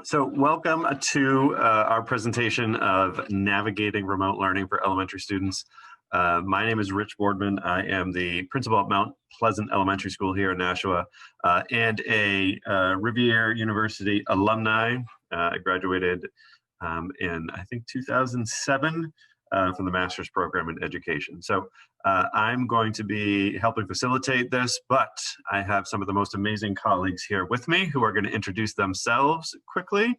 So welcome to our presentation of navigating remote learning for elementary students. My name is Rich Boardman. I am the principal at Mount Pleasant Elementary School here in Nashua and a Rivier University alumni. I graduated in, I think, 2007 from the master's program in education. So I'm going to be helping facilitate this, but I have some of the most amazing colleagues here with me who are going to introduce themselves quickly.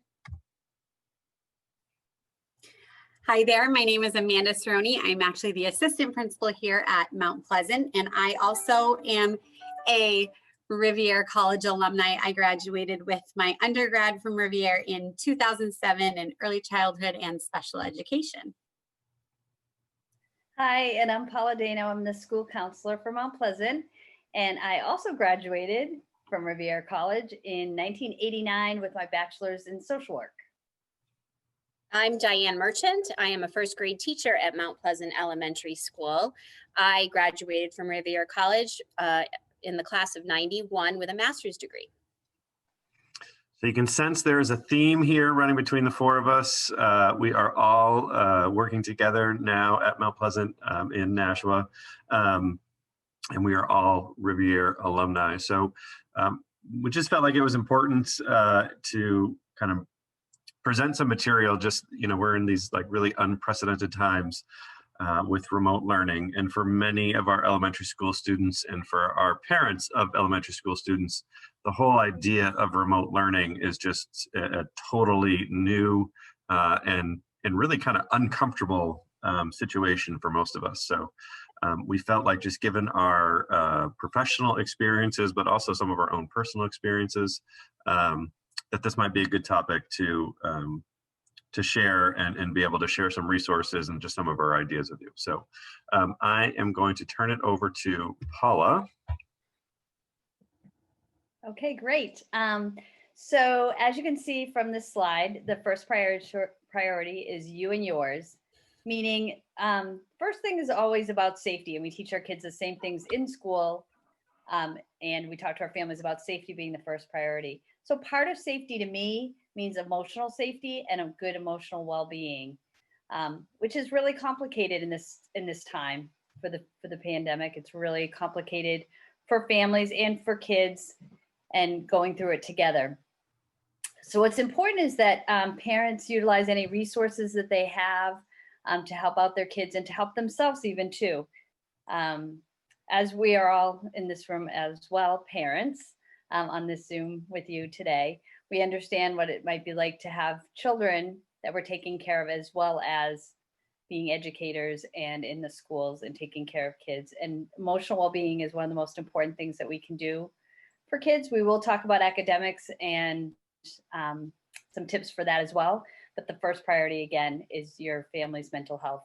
Hi there, my name is Amanda Cerrone. I'm actually the assistant principal here at Mount Pleasant, and I also am a Rivier College alumni. I graduated with my undergrad from Rivier in 2007 in early childhood and special education. Hi, and I'm Paula Dano. I'm the school counselor for Mount Pleasant, and I also graduated from Rivier College in 1989 with my bachelor's in social work. I'm Diane Merchant. I am a first grade teacher at Mount Pleasant Elementary School. I graduated from Rivier College in the class of 91 with a master's degree. So you can sense there is a theme here running between the four of us. We are all working together now at Mount Pleasant in Nashua, and we are all Rivier alumni. So we just felt like it was important to kind of present some material. Just, you know, we're in these like really unprecedented times with remote learning, and for many of our elementary school students and for our parents of elementary school students, the whole idea of remote learning is just a totally new and really kind of uncomfortable situation for most of us. So we felt like, just given our professional experiences, but also some of our own personal experiences, that this might be a good topic to share and be able to share some resources and just some of our ideas with you. So I am going to turn it over to Paula. Okay, great. So as you can see from this slide, the first priority is you and yours, meaning first thing is always about safety, and we teach our kids the same things in school, and we talk to our families about safety being the first priority. So part of safety to me means emotional safety and a good emotional well-being, which is really complicated in this time for the pandemic. It's really complicated for families and for kids, and going through it together. So what's important is that parents utilize any resources that they have to help out their kids and to help themselves even too. As we are all in this room as well, parents on this Zoom with you today, we understand what it might be like to have children that we're taking care of, as well as being educators and in the schools and taking care of kids. And emotional well-being is one of the most important things that we can do for kids. We will talk about academics and some tips for that as well. But the first priority, again, is your family's mental health.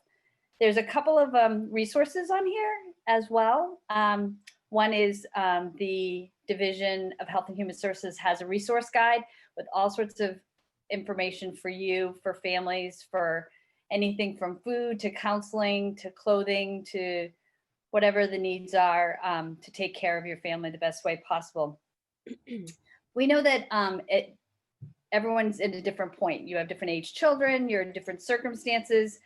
There's a couple of resources on here as well. One is the Division of Health and Human Services has a resource guide with all sorts of information for you, for families, for anything from food to counseling to clothing to whatever the needs are to take care of your family the best way possible. We know that everyone's at a different point. You have different age children, you're in different circumstances,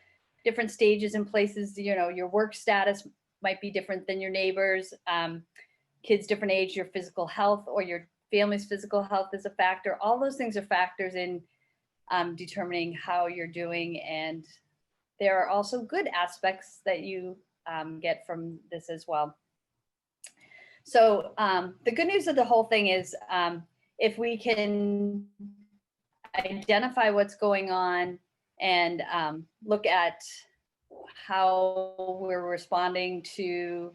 different stages and places. You know, your work status might be different than your neighbors. Kids different age, your physical health or your family's physical health is a factor. All those things are factors in determining how you're doing. And there are also good aspects that you get from this as well. So the good news of the whole thing is if we can identify what's going on and look at how we're responding to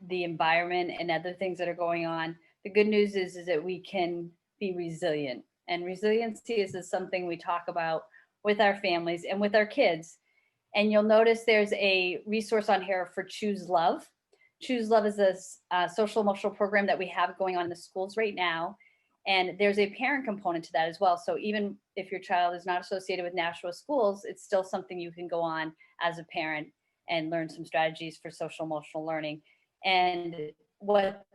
the environment and other things that are going on, the good news is that we can be resilient. And resiliency is something we talk about with our families and with our kids. And you'll notice there's a resource on here for Choose Love. Choose Love is a social emotional program that we have going on in the schools right now. And there's a parent component to that as well. So even if your child is not associated with Nashua schools, it's still something you can go on as a parent and learn some strategies for social emotional learning. And what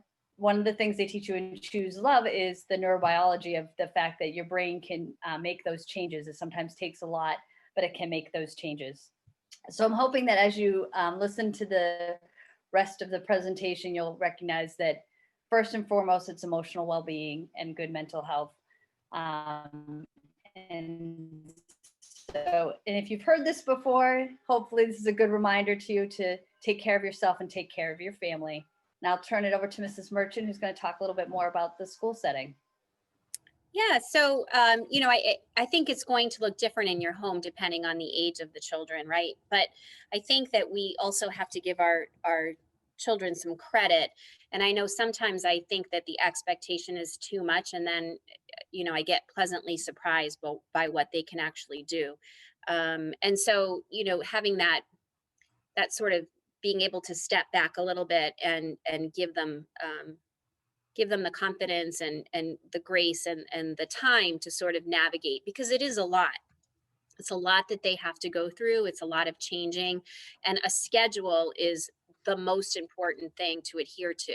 one of the things they teach you in Choose Love is the neurobiology of the fact that your brain can make those changes. It sometimes takes a lot, but it can make those changes. So I'm hoping that as you listen to the rest of the presentation, you'll recognize that first and foremost, it's emotional well-being and good mental health. And if you've heard this before, hopefully this is a good reminder to you to take care of yourself and take care of your family. Now I'll turn it over to Mrs. Merchant, who's going to talk a little bit more about the school setting. Yeah, so you know, I think it's going to look different in your home depending on the age of the children, right? But I think that we also have to give our children some credit. And I know sometimes I think that the expectation is too much, and then you know, I get pleasantly surprised by what they can actually do. And so, you know, having that sort of being able to step back a little bit and give them the confidence and the grace and the time to sort of navigate, because it is a lot. It's a lot that they have to go through. It's a lot of changing, and a schedule is the most important thing to adhere to.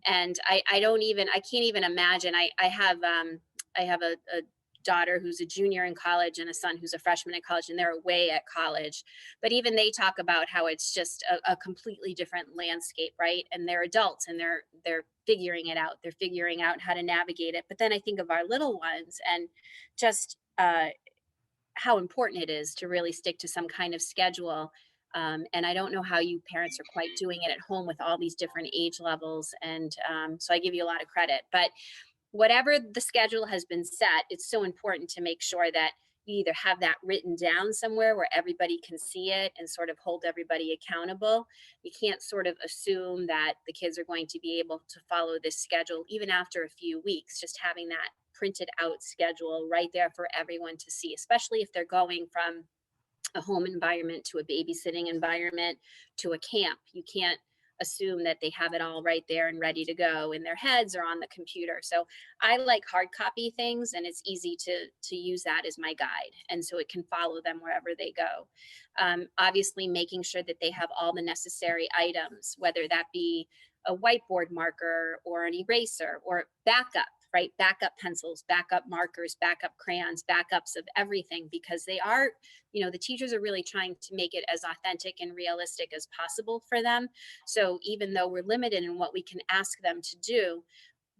And I can't even imagine. I have a daughter who's a junior in college and a son who's a freshman in college, and they're away at college. But even they talk about how it's just a completely different landscape, right? And they're adults and they're figuring it out. They're figuring out how to navigate it. But then I think of our little ones and just how important it is to really stick to some kind of schedule. And I don't know how you parents are quite doing it at home with all these different age levels. And so I give you a lot of credit. But whatever the schedule has been set, it's so important to make sure that you either have that written down somewhere where everybody can see it and sort of hold everybody accountable. You can't sort of assume that the kids are going to be able to follow this schedule even after a few weeks. Just having that printed out schedule right there for everyone to see, especially if they're going from a home environment to a babysitting environment to a camp. You can't assume that they have it all right there and ready to go in their heads or on the computer. So I like hard copy things, and it's easy to use that as my guide, and so it can follow them wherever they go. Obviously making sure that they have all the necessary items, whether that be a whiteboard marker or an eraser or backup, right? Backup pencils, backup markers, backup crayons, backups of everything, because they are, you know, the teachers are really trying to make it as authentic and realistic as possible for them. So even though we're limited in what we can ask them to do,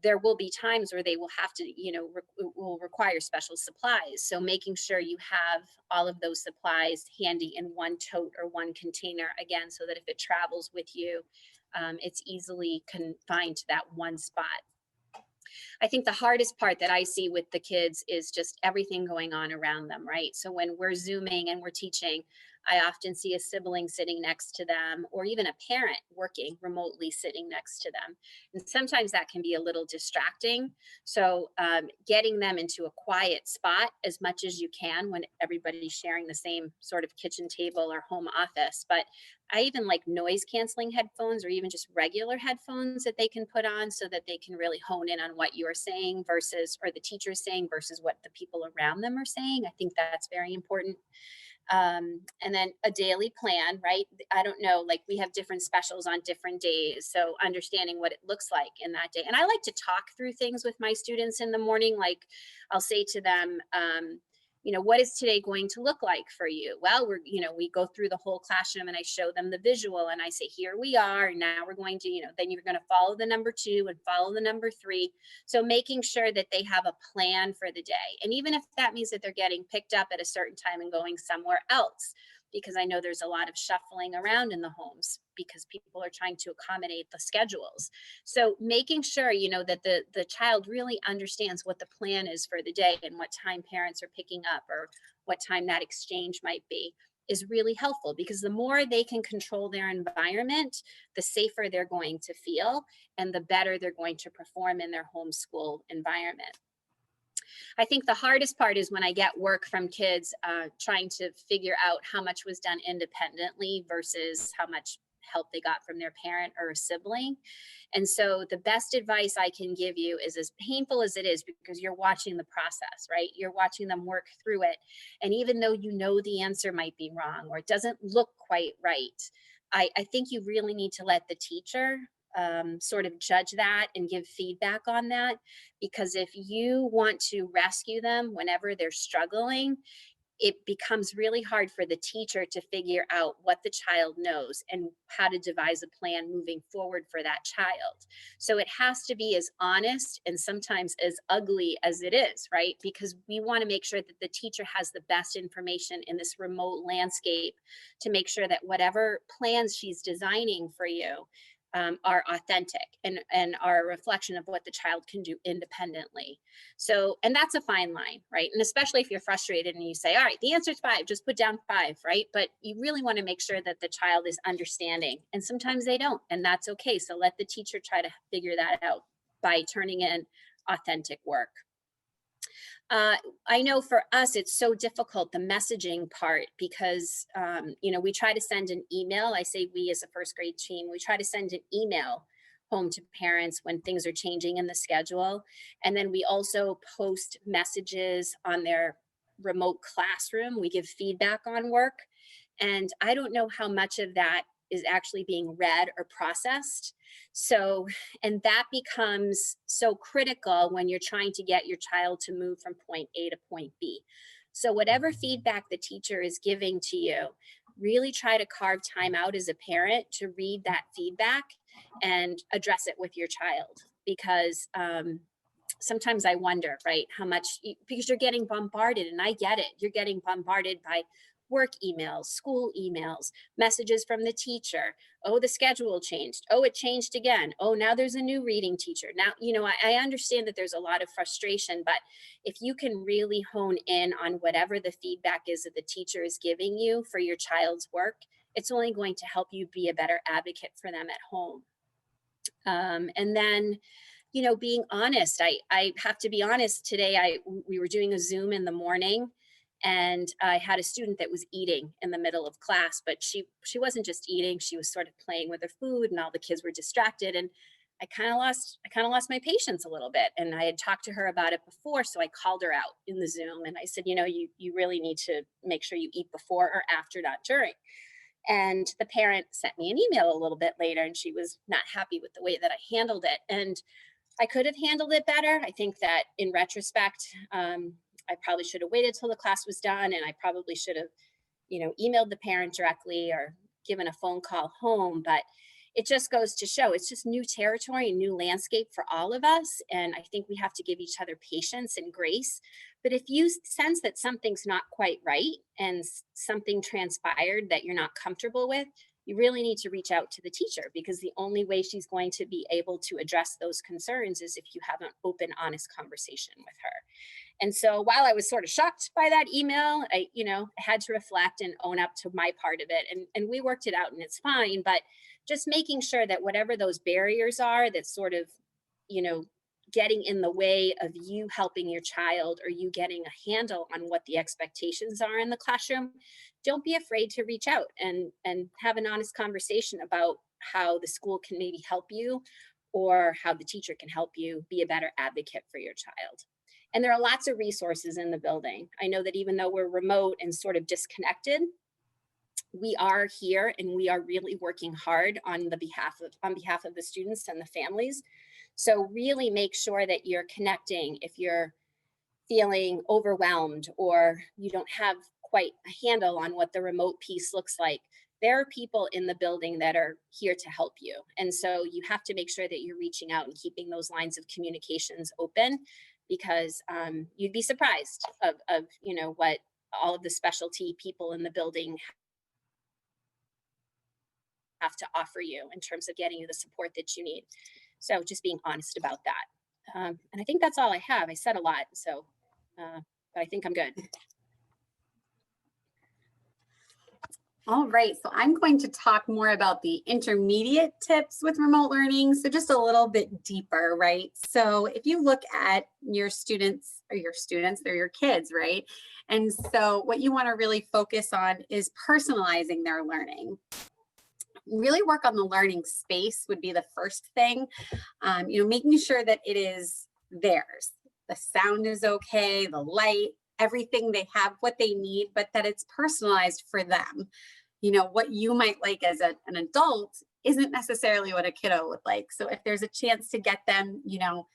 there will be times where they will have to, you know, will require special supplies. So making sure you have all of those supplies handy in one tote or one container, again, so that if it travels with you, it's easily confined to that one spot. I think the hardest part that I see with the kids is just everything going on around them, right? So when we're Zooming and we're teaching, I often see a sibling sitting next to them, or even a parent working remotely sitting next to them. And sometimes that can be a little distracting. So getting them into a quiet spot as much as you can when everybody's sharing the same sort of kitchen table or home office. But I even like noise canceling headphones, or even just regular headphones that they can put on so that they can really hone in on what you're saying versus, or the teacher's saying versus what the people around them are saying. I think that's very important. And then a daily plan, right? I don't know, like we have different specials on different days. So understanding what it looks like in that day. And I like to talk through things with my students in the morning. Like I'll say to them, you know, what is today going to look like for you? Well, we go through the whole classroom and I show them the visual and I say, here we are. And now we're going to, then you're going to follow the number 2 and follow the number 3. So making sure that they have a plan for the day. And even if that means that they're getting picked up at a certain time and going somewhere else, because I know there's a lot of shuffling around in the homes because people are trying to accommodate the schedules. So making sure, that the child really understands what the plan is for the day and what time parents are picking up or what time that exchange might be is really helpful, because the more they can control their environment, the safer they're going to feel and the better they're going to perform in their homeschool environment. I think the hardest part is when I get work from kids trying to figure out how much was done independently versus how much help they got from their parent or a sibling. And so the best advice I can give you is, as painful as it is, because you're watching the process, right? You're watching them work through it. And even though the answer might be wrong or it doesn't look quite right, I think you really need to let the teacher sort of judge that and give feedback on that, because if you want to rescue them whenever they're struggling, it becomes really hard for the teacher to figure out what the child knows and how to devise a plan moving forward for that child. So it has to be as honest and sometimes as ugly as it is, right? Because we want to make sure that the teacher has the best information in this remote landscape to make sure that whatever plans she's designing for you are authentic and are a reflection of what the child can do independently. So, and that's a fine line, right? And especially if you're frustrated and you say, all right, the answer is 5, just put down 5, right? But you really want to make sure that the child is understanding. And sometimes they don't, and that's okay. So let the teacher try to figure that out by turning in authentic work. I know for us, it's so difficult, the messaging part, because, we try to send an email. I say we as a first grade team, we try to send an email home to parents when things are changing in the schedule. And then we also post messages on their remote classroom. We give feedback on work. And I don't know how much of that is actually being read or processed. So, and that becomes so critical when you're trying to get your child to move from point A to point B. So whatever feedback the teacher is giving to you, really try to carve time out as a parent to read that feedback and address it with your child. Because sometimes I wonder, right, how much, because you're getting bombarded, and I get it, you're getting bombarded by work emails, school emails, messages from the teacher. Oh, the schedule changed. Oh, it changed again. Oh, now there's a new reading teacher. Now, I understand that there's a lot of frustration, but if you can really hone in on whatever the feedback is that the teacher is giving you for your child's work, it's only going to help you be a better advocate for them at home. And then, being honest, I have to be honest. Today, we were doing a Zoom in the morning, and I had a student that was eating in the middle of class, but she wasn't just eating, she was sort of playing with her food, and all the kids were distracted. And I kind of lost my patience a little bit. And I had talked to her about it before, so I called her out in the Zoom and I said, you really need to make sure you eat before or after, not during. And the parent sent me an email a little bit later, and she was not happy with the way that I handled it. And I could have handled it better. I think that in retrospect, I probably should have waited till the class was done, and I probably should have, emailed the parent directly or given a phone call home. But it just goes to show it's just new territory and new landscape for all of us. And I think we have to give each other patience and grace. But if you sense that something's not quite right and something transpired that you're not comfortable with, you really need to reach out to the teacher, because the only way she's going to be able to address those concerns is if you have an open, honest conversation with her. And so while I was sort of shocked by that email, I had to reflect and own up to my part of it. And we worked it out, and it's fine. But just making sure that whatever those barriers are that sort of, getting in the way of you helping your child or you getting a handle on what the expectations are in the classroom, don't be afraid to reach out and have an honest conversation about how the school can maybe help you, or how the teacher can help you be a better advocate for your child. And there are lots of resources in the building. I know that even though we're remote and sort of disconnected, we are here and we are really working hard on behalf of the students and the families. So really make sure that you're connecting if you're feeling overwhelmed or you don't have quite a handle on what the remote piece looks like. There are people in the building that are here to help you. And so you have to make sure that you're reaching out and keeping those lines of communications open, because you'd be surprised of what all of the specialty people in the building have to offer you in terms of getting you the support that you need. So just being honest about that. And I think that's all I have. I said a lot, so but I think I'm good. All right, so I'm going to talk more about the intermediate tips with remote learning. So just a little bit deeper, right? So if you look at your students, they're your kids, right? And so what you want to really focus on is personalizing their learning. Really work on the learning space would be the first thing. Making sure that it is theirs. The sound is okay, the light, everything, they have what they need, but that it's personalized for them. What you might like as an adult isn't necessarily what a kiddo would like. So if there's a chance to get them, you know,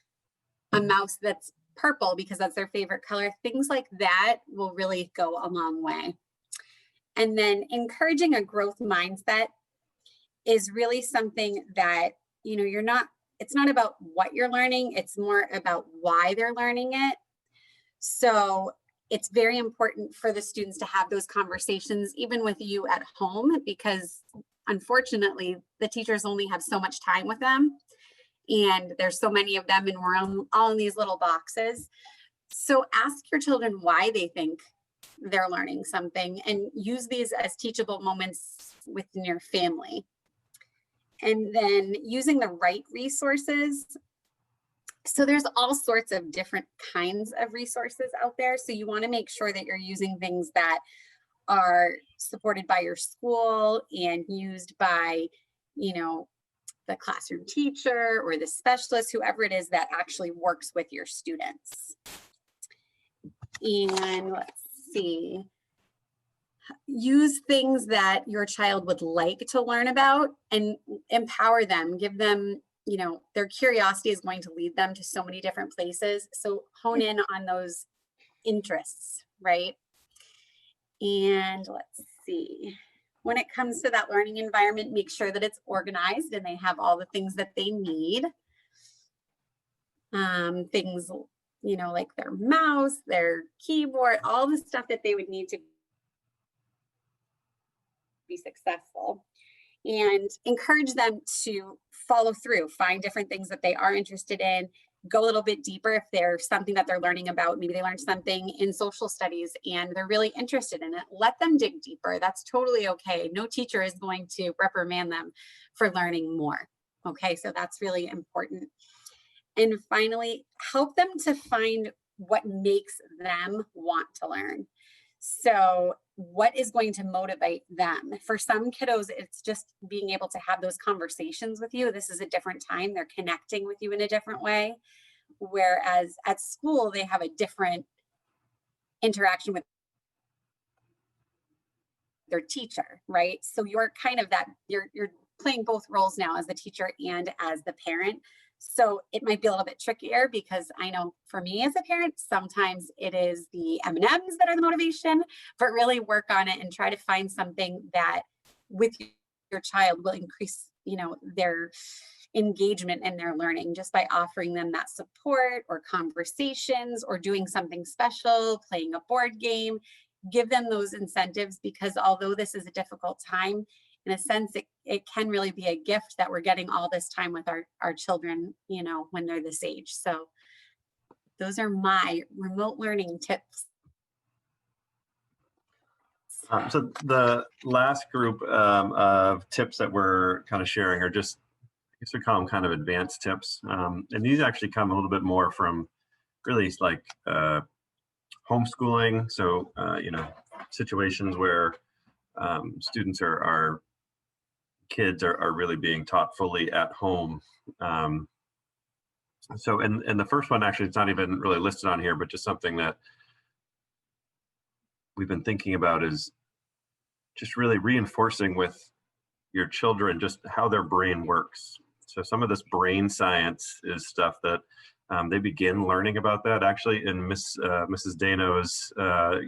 a mouse that's purple because that's their favorite color, things like that will really go a long way. And then encouraging a growth mindset is really something that, you know, it's not about what you're learning, it's more about why they're learning it. So it's very important for the students to have those conversations, even with you at home, because unfortunately, the teachers only have so much time with them. And there's so many of them, and we're all in these little boxes. So ask your children why they think they're learning something, and use these as teachable moments within your family. And then using the right resources. So there's all sorts of different kinds of resources out there. So you want to make sure that you're using things that are supported by your school and used by, you know, the classroom teacher or the specialist, whoever it is that actually works with your students. And let's see, use things that your child would like to learn about and empower them, give them, you know, their curiosity is going to lead them to so many different places. So hone in on those interests, right? And let's see, when it comes to that learning environment, make sure that it's organized and they have all the things that they need. Things, you know, like their mouse, their keyboard, all the stuff that they would need to be successful. And encourage them to follow through, find different things that they are interested in, go a little bit deeper if there's something that they're learning about. Maybe they learned something in social studies and they're really interested in it. Let them dig deeper. That's totally okay. No teacher is going to reprimand them for learning more. Okay, so that's really important. And finally, help them to find what makes them want to learn. So what is going to motivate them? For some kiddos, it's just being able to have those conversations with you. This is a different time. They're connecting with you in a different way. Whereas at school, they have a different interaction with their teacher, right? So you're kind of that, you're playing both roles now as the teacher and as the parent. So it might be a little bit trickier, because I know for me as a parent, sometimes it is the M&Ms that are the motivation, but really work on it and try to find something that with your child will increase, you know, their engagement in their learning, just by offering them that support or conversations or doing something special, playing a board game. Give them those incentives, because although this is a difficult time, in a sense, it can really be a gift that we're getting all this time with our children, you know, when they're this age. So those are my remote learning tips. So the last group of tips that we're kind of sharing are just, I guess we call them kind of advanced tips. And these actually come a little bit more from really like homeschooling. So, you know, situations where students kids are really being taught fully at home. So, and the first one, actually, it's not even really listed on here, but just something that we've been thinking about is just really reinforcing with your children just how their brain works. So some of this brain science is stuff that they begin learning about that actually in Mrs. Dano's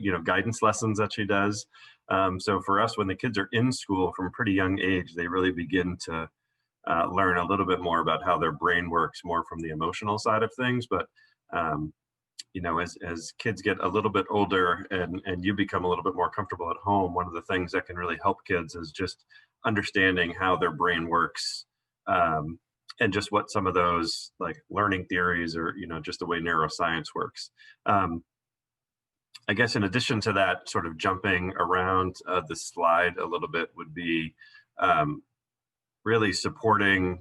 you know, guidance lessons that she does. So for us, when the kids are in school from a pretty young age, they really begin to learn a little bit more about how their brain works, more from the emotional side of things. But you know, as kids get a little bit older and you become a little bit more comfortable at home, one of the things that can really help kids is just understanding how their brain works, and just what some of those like learning theories or, you know, just the way neuroscience works. I guess in addition to that, sort of jumping around the slide a little bit would be really supporting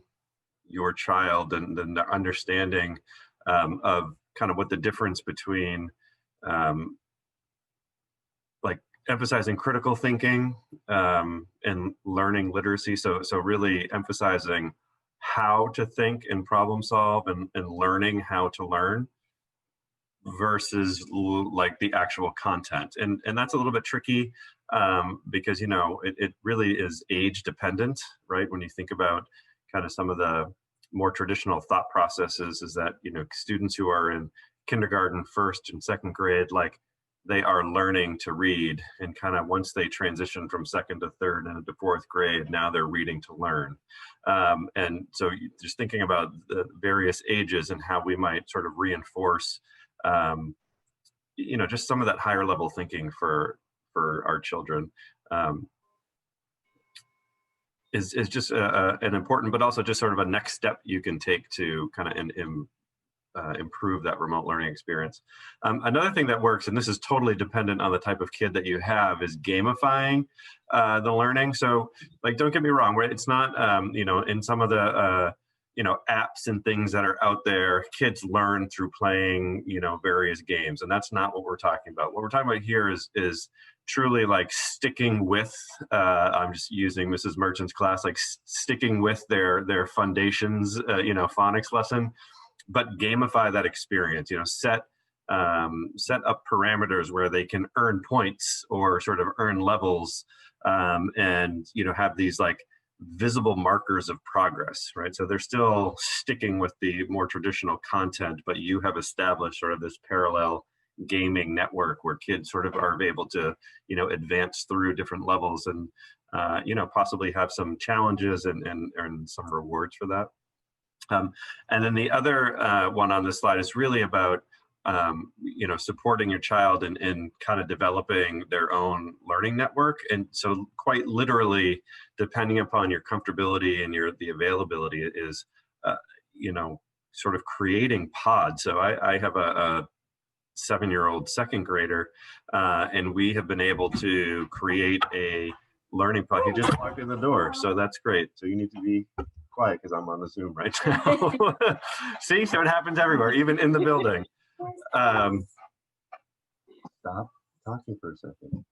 your child and then the understanding of kind of what the difference between like emphasizing critical thinking and learning literacy. So really emphasizing how to think and problem solve and learning how to learn versus like the actual content. And that's a little bit tricky because, you know, it really is age dependent, right? When you think about kind of some of the more traditional thought processes, is that, you know, students who are in kindergarten, first and second grade, like, they are learning to read, and kind of once they transition from second to third and into fourth grade, now they're reading to learn. And so just thinking about the various ages and how we might sort of reinforce, you know, just some of that higher level thinking for our children, is just an important, but also just sort of a next step you can take to kind of improve that remote learning experience. Another thing that works, and this is totally dependent on the type of kid that you have, is gamifying the learning. So, like, don't get me wrong, right? It's not, you know, in some of the, you know, apps and things that are out there, kids learn through playing, you know, various games, and that's not what we're talking about. What we're talking about here is truly like sticking with, I'm just using Mrs. Merchant's class, like sticking with their foundations, you know, phonics lesson, but gamify that experience, you know, set up parameters where they can earn points or sort of earn levels, and, you know, have these like visible markers of progress, right? So they're still sticking with the more traditional content, but you have established sort of this parallel gaming network where kids sort of are able to, you know, advance through different levels and, you know, possibly have some challenges and earn some rewards for that. And then the other one on this slide is really about, you know, supporting your child in kind of developing their own learning network. And so quite literally, depending upon your comfortability and the availability, is, you know, sort of creating pods. So I have a 7-year-old second grader, and we have been able to create a learning pod. He just walked in the door, so that's great. So you need to be quiet because I'm on the Zoom right now. See, so it happens everywhere, even in the building. Stop talking for a second.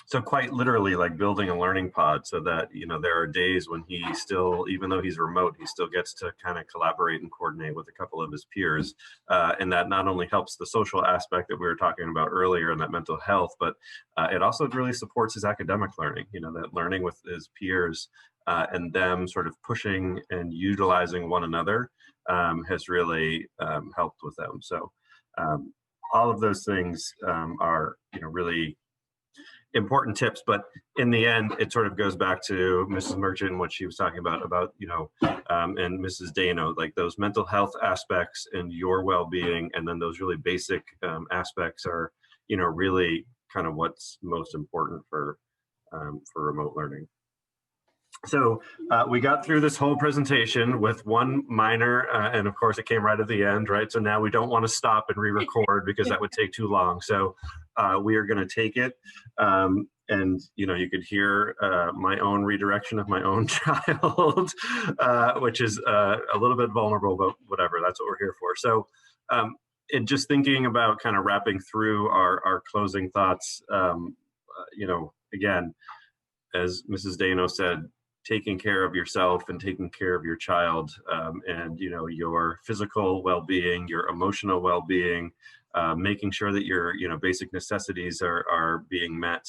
So quite literally, like building a learning pod, so that, you know, there are days when he still, even though he's remote, he still gets to kind of collaborate and coordinate with a couple of his peers. And that not only helps the social aspect that we were talking about earlier and that mental health, but it also really supports his academic learning, you know, that learning with his peers, and them sort of pushing and utilizing one another, has really helped with them. So all of those things are, you know, really important tips, but in the end, it sort of goes back to Mrs. Merchant and what she was talking about, you know, and Mrs. Dano, like those mental health aspects and your well-being, and then those really basic aspects are, you know, really kind of what's most important for remote learning. So we got through this whole presentation with one minor, and of course it came right at the end, right? So now we don't want to stop and re-record because that would take too long. So we are going to take it, and, you know, you could hear my own redirection of my own child, which is a little bit vulnerable, but whatever, that's what we're here for. So and just thinking about kind of wrapping through our closing thoughts, you know, again, as Mrs. Dano said, taking care of yourself and taking care of your child, and, you know, your physical well-being, your emotional well-being, making sure that your, you know, basic necessities are being met.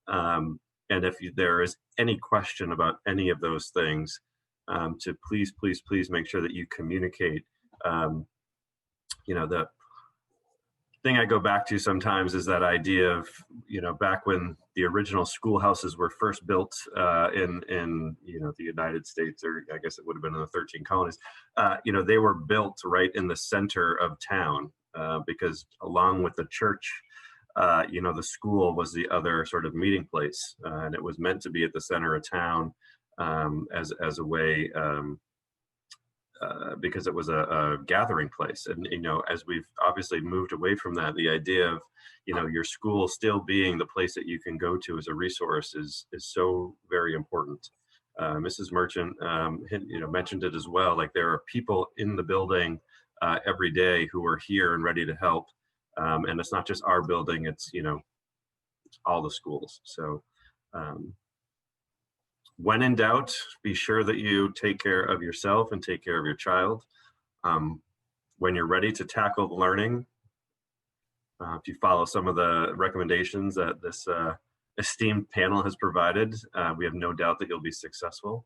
And if there is any question about any of those things, to please make sure that you communicate. You know, the thing I go back to sometimes is that idea of, you know, back when the original schoolhouses were first built in you know, the United States, or I guess it would have been in the 13 colonies, you know, they were built right in the center of town, because along with the church, you know, the school was the other sort of meeting place, and it was meant to be at the center of town, as a way, because it was a gathering place. And, you know, as we've obviously moved away from that, the idea of, you know, your school still being the place that you can go to as a resource is so very important. Mrs. Merchant, you know, mentioned it as well. Like, there are people in the building every day who are here and ready to help. And it's not just our building, it's, you know, all the schools. So when in doubt, be sure that you take care of yourself and take care of your child. When you're ready to tackle learning, if you follow some of the recommendations that this esteemed panel has provided, we have no doubt that you'll be successful.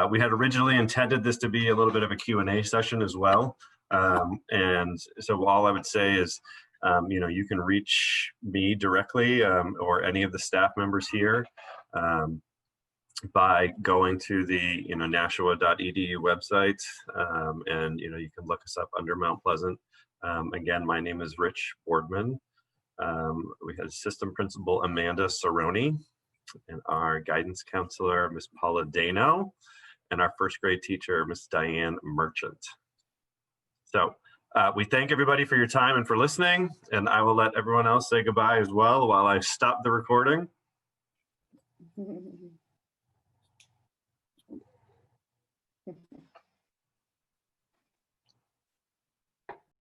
We had originally intended this to be a little bit of a Q&A session as well. And so all I would say is, you can reach me directly or any of the staff members here by going to the nashua.edu website, and you can look us up under Mount Pleasant. Again, my name is Rich Boardman. We had System Principal Amanda Cerrone, and our guidance counselor, Miss Paula Dano, and our first grade teacher, Miss Diane Merchant. So we thank everybody for your time and for listening, and I will let everyone else say goodbye as well while I stop the recording.